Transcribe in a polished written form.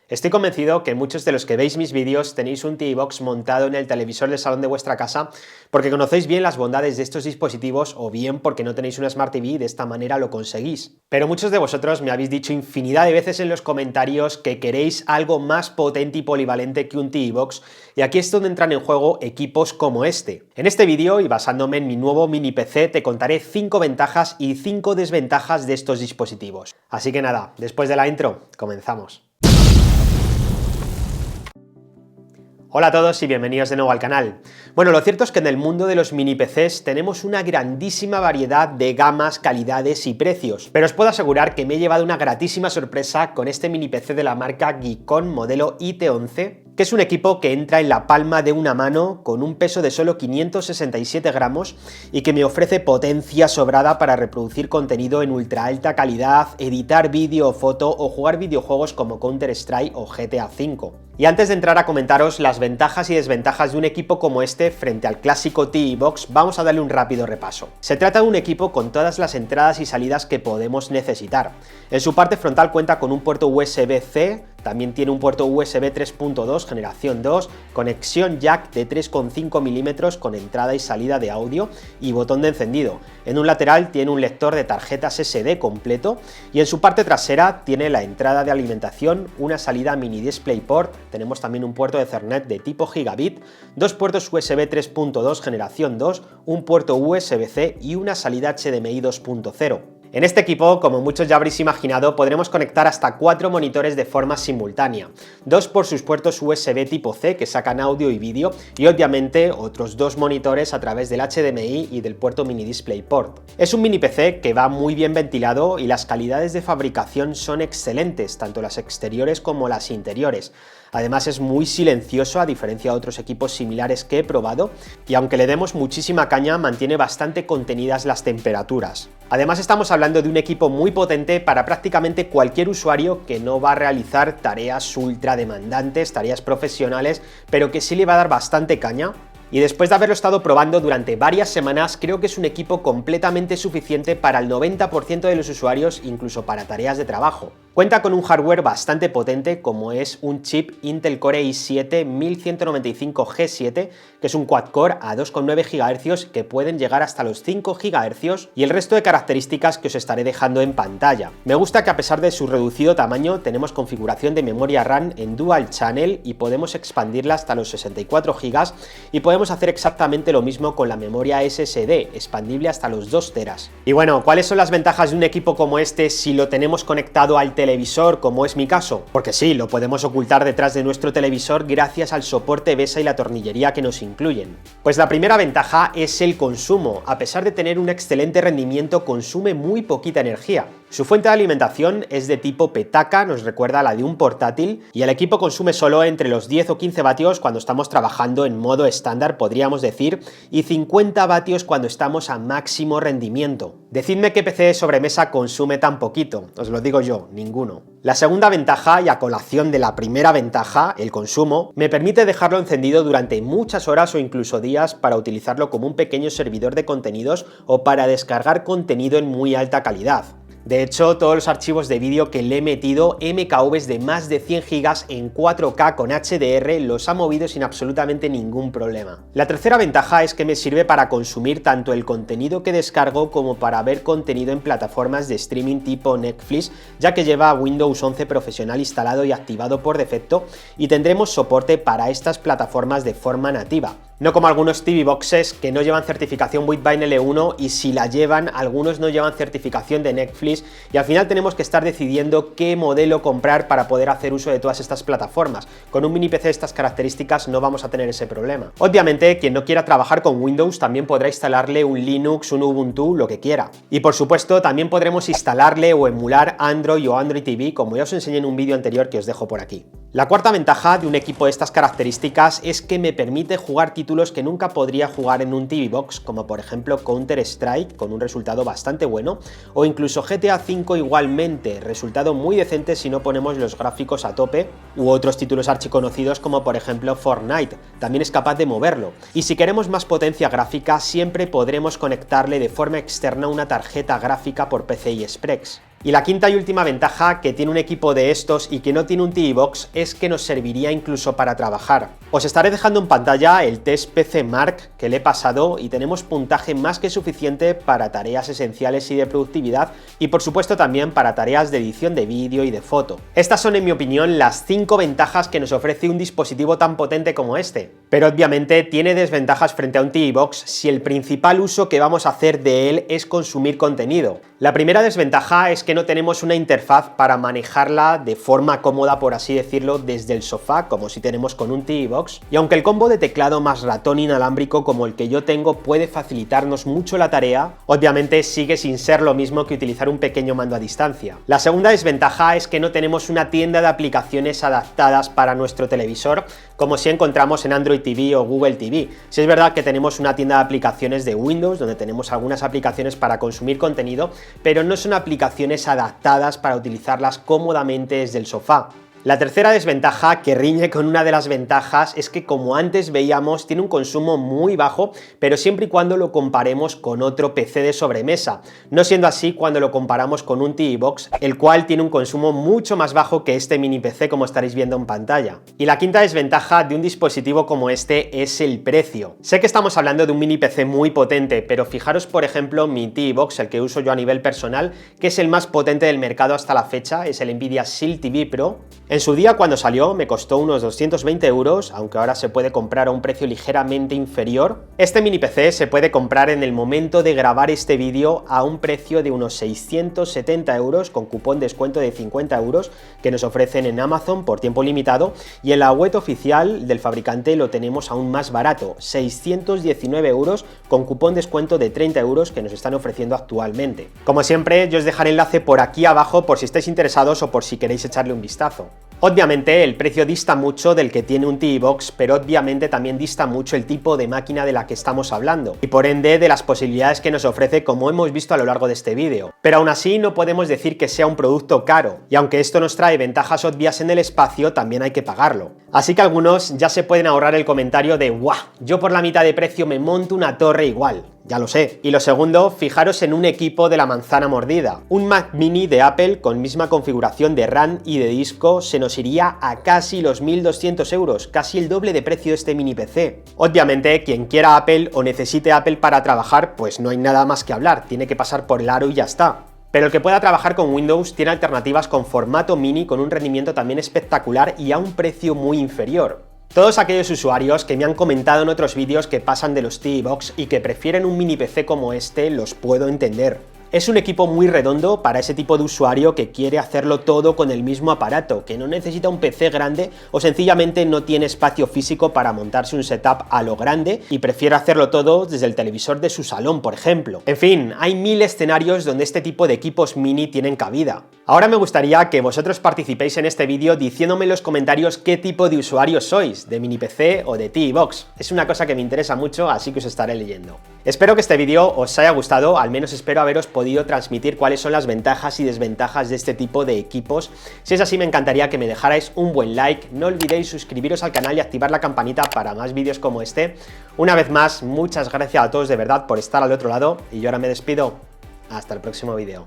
Estoy convencido que muchos de los que veis mis vídeos tenéis un TV Box montado en el televisor del salón de vuestra casa porque conocéis bien las bondades de estos dispositivos o bien porque no tenéis una Smart TV y de esta manera lo conseguís. Pero muchos de vosotros me habéis dicho infinidad de veces en los comentarios que queréis algo más potente y polivalente que un TV Box, y aquí es donde entran en juego equipos como este. En este vídeo, y basándome en mi nuevo mini PC, te contaré 5 ventajas y 5 desventajas de estos dispositivos. Así que nada, después de la intro, comenzamos. Hola a todos y bienvenidos de nuevo al canal. Bueno, lo cierto es que en el mundo de los mini PCs tenemos una grandísima variedad de gamas, calidades y precios, pero os puedo asegurar que me he llevado una gratísima sorpresa con este mini PC de la marca Geekon modelo IT11, que es un equipo que entra en la palma de una mano con un peso de solo 567 gramos y que me ofrece potencia sobrada para reproducir contenido en ultra alta calidad, editar vídeo o foto o jugar videojuegos como Counter-Strike o GTA V. Y antes de entrar a comentaros las ventajas y desventajas de un equipo como este frente al clásico TV Box, vamos a darle un rápido repaso. Se trata de un equipo con todas las entradas y salidas que podemos necesitar. En su parte frontal cuenta con un puerto USB-C, también tiene un puerto USB 3.2 generación 2, conexión jack de 3,5 mm con entrada y salida de audio y botón de encendido. En un lateral tiene un lector de tarjetas SD completo y en su parte trasera tiene la entrada de alimentación, una salida mini DisplayPort, tenemos también un puerto de Ethernet de tipo gigabit, dos puertos USB 3.2 generación 2, un puerto USB-C y una salida HDMI 2.0. En este equipo, como muchos ya habréis imaginado, podremos conectar hasta 4 monitores de forma simultánea, 2 por sus puertos USB tipo C que sacan audio y vídeo y obviamente otros 2 monitores a través del HDMI y del puerto mini DisplayPort. Es un mini PC que va muy bien ventilado y las calidades de fabricación son excelentes, tanto las exteriores como las interiores. Además es muy silencioso a diferencia de otros equipos similares que he probado y aunque le demos muchísima caña mantiene bastante contenidas las temperaturas. Además estamos hablando de un equipo muy potente para prácticamente cualquier usuario que no va a realizar tareas ultra demandantes, tareas profesionales, pero que sí le va a dar bastante caña. Y después de haberlo estado probando durante varias semanas, creo que es un equipo completamente suficiente para el 90% de los usuarios, incluso para tareas de trabajo. Cuenta con un hardware bastante potente como es un chip Intel Core i7 1195G7, que es un quad-core a 2,9 GHz que pueden llegar hasta los 5 GHz y el resto de características que os estaré dejando en pantalla. Me gusta que a pesar de su reducido tamaño tenemos configuración de memoria RAM en Dual Channel y podemos expandirla hasta los 64 GB y podemos hacer exactamente lo mismo con la memoria SSD, expandible hasta los 2 teras. Y bueno, ¿cuáles son las ventajas de un equipo como este si lo tenemos conectado al televisor, como es mi caso? Porque sí, lo podemos ocultar detrás de nuestro televisor gracias al soporte BESA y la tornillería que nos incluyen. Pues la primera ventaja es el consumo. A pesar de tener un excelente rendimiento, consume muy poquita energía. Su fuente de alimentación es de tipo petaca, nos recuerda a la de un portátil, y el equipo consume solo entre los 10 o 15 vatios cuando estamos trabajando en modo estándar, podríamos decir, y 50 vatios cuando estamos a máximo rendimiento. Decidme qué PC de sobremesa consume tan poquito, os lo digo yo, ninguno. La segunda ventaja, y a colación de la primera ventaja, el consumo, me permite dejarlo encendido durante muchas horas o incluso días para utilizarlo como un pequeño servidor de contenidos o para descargar contenido en muy alta calidad. De hecho, todos los archivos de vídeo que le he metido, MKVs de más de 100 GB en 4K con HDR, los ha movido sin absolutamente ningún problema. La tercera ventaja es que me sirve para consumir tanto el contenido que descargo como para ver contenido en plataformas de streaming tipo Netflix, ya que lleva Windows 11 Profesional instalado y activado por defecto y tendremos soporte para estas plataformas de forma nativa. No como algunos TV Boxes que no llevan certificación Woodbine L1 y si la llevan, algunos no llevan certificación de Netflix y al final tenemos que estar decidiendo qué modelo comprar para poder hacer uso de todas estas plataformas. Con un mini PC de estas características no vamos a tener ese problema. Obviamente, quien no quiera trabajar con Windows también podrá instalarle un Linux, un Ubuntu, lo que quiera. Y por supuesto, también podremos instalarle o emular Android o Android TV, como ya os enseñé en un vídeo anterior que os dejo por aquí. La cuarta ventaja de un equipo de estas características es que me permite jugar títulos que nunca podría jugar en un TV Box, como por ejemplo Counter-Strike, con un resultado bastante bueno, o incluso GTA V igualmente, resultado muy decente si no ponemos los gráficos a tope, u otros títulos archiconocidos como por ejemplo Fortnite, también es capaz de moverlo. Y si queremos más potencia gráfica, siempre podremos conectarle de forma externa una tarjeta gráfica por PCI Express. Y la quinta y última ventaja que tiene un equipo de estos y que no tiene un TV Box es que nos serviría incluso para trabajar. Os estaré dejando en pantalla el test PC Mark que le he pasado y tenemos puntaje más que suficiente para tareas esenciales y de productividad y por supuesto también para tareas de edición de vídeo y de foto. Estas son en mi opinión las 5 ventajas que nos ofrece un dispositivo tan potente como este, pero obviamente tiene desventajas frente a un TV Box si el principal uso que vamos a hacer de él es consumir contenido. La primera desventaja es que no tenemos una interfaz para manejarla de forma cómoda, por así decirlo, desde el sofá, como si tenemos con un TV Box, y aunque el combo de teclado más ratón inalámbrico como el que yo tengo puede facilitarnos mucho la tarea, obviamente sigue sin ser lo mismo que utilizar un pequeño mando a distancia. La segunda desventaja es que no tenemos una tienda de aplicaciones adaptadas para nuestro televisor, como si encontramos en Android TV o Google TV. Si es verdad que tenemos una tienda de aplicaciones de Windows, donde tenemos algunas aplicaciones para consumir contenido, pero no son aplicaciones adaptadas para utilizarlas cómodamente desde el sofá. La tercera desventaja, que riñe con una de las ventajas, es que como antes veíamos tiene un consumo muy bajo, pero siempre y cuando lo comparemos con otro PC de sobremesa, no siendo así cuando lo comparamos con un TV Box, el cual tiene un consumo mucho más bajo que este mini PC como estaréis viendo en pantalla. Y la quinta desventaja de un dispositivo como este es el precio. Sé que estamos hablando de un mini PC muy potente, pero fijaros por ejemplo mi TV Box, el que uso yo a nivel personal, que es el más potente del mercado hasta la fecha, es el Nvidia Shield TV Pro. En su día cuando salió me costó unos 220 euros, aunque ahora se puede comprar a un precio ligeramente inferior. Este mini PC se puede comprar en el momento de grabar este vídeo a un precio de unos 670 euros con cupón descuento de 50 euros que nos ofrecen en Amazon por tiempo limitado, y en la web oficial del fabricante lo tenemos aún más barato, 619 euros con cupón descuento de 30 euros que nos están ofreciendo actualmente. Como siempre, yo os dejaré enlace por aquí abajo por si estáis interesados o por si queréis echarle un vistazo. Obviamente el precio dista mucho del que tiene un TV Box, pero obviamente también dista mucho el tipo de máquina de la que estamos hablando, y por ende de las posibilidades que nos ofrece como hemos visto a lo largo de este vídeo. Pero aún así no podemos decir que sea un producto caro, y aunque esto nos trae ventajas obvias en el espacio, también hay que pagarlo. Así que algunos ya se pueden ahorrar el comentario de ¡guau! Yo por la mitad de precio me monto una torre igual. Ya lo sé. Y lo segundo, fijaros en un equipo de la manzana mordida. Un Mac Mini de Apple con misma configuración de RAM y de disco se nos iría a casi los 1.200 euros, casi el doble de precio de este mini PC. Obviamente, quien quiera Apple o necesite Apple para trabajar, pues no hay nada más que hablar, tiene que pasar por el aro y ya está. Pero el que pueda trabajar con Windows tiene alternativas con formato mini con un rendimiento también espectacular y a un precio muy inferior. Todos aquellos usuarios que me han comentado en otros vídeos que pasan de los TV Box y que prefieren un mini PC como este, los puedo entender. Es un equipo muy redondo para ese tipo de usuario que quiere hacerlo todo con el mismo aparato, que no necesita un PC grande o sencillamente no tiene espacio físico para montarse un setup a lo grande y prefiere hacerlo todo desde el televisor de su salón, por ejemplo. En fin, hay 1000 escenarios donde este tipo de equipos mini tienen cabida. Ahora me gustaría que vosotros participéis en este vídeo diciéndome en los comentarios qué tipo de usuarios sois, de mini PC o de TV Box. Es una cosa que me interesa mucho, así que os estaré leyendo. Espero que este vídeo os haya gustado, al menos espero haberos podido transmitir cuáles son las ventajas y desventajas de este tipo de equipos. Si es así, me encantaría que me dejarais un buen like, no olvidéis suscribiros al canal y activar la campanita para más vídeos como este. Una vez más, muchas gracias a todos de verdad por estar al otro lado y yo ahora me despido. Hasta el próximo vídeo.